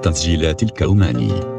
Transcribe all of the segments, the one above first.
تسجيلات الكوماني.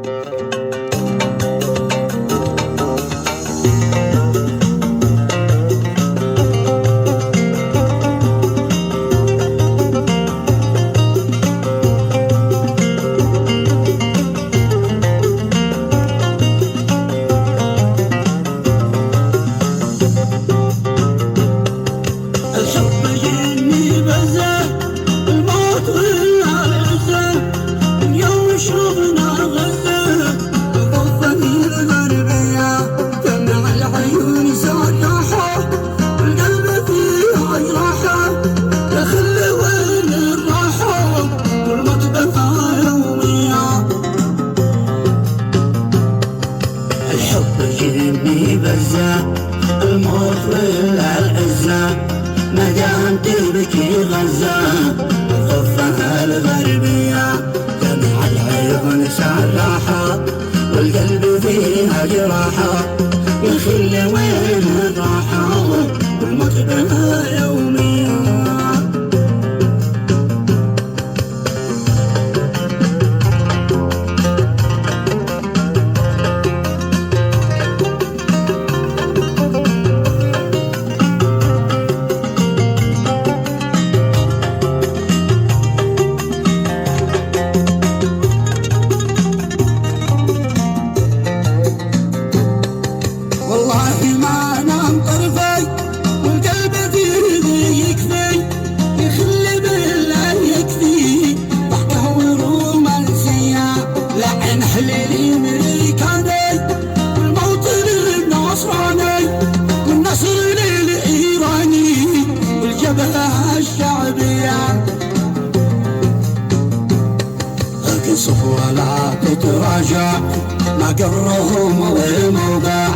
الموت والعزة مدام تبكي غزة الضفة الغربية دمع العيون سراحة والقلب فيها جراحة يخل وين الراحة والموت بها يومية. والله ما نام طرفي والقلب فيه يكفي يخلي بالله يكفي ضحكه ورومانسية لحن حليلي امريكاني والموت للنصراني والنصر للايراني والجبهة الشعبية. قصف ولا تتراجع ما قرهم وموقع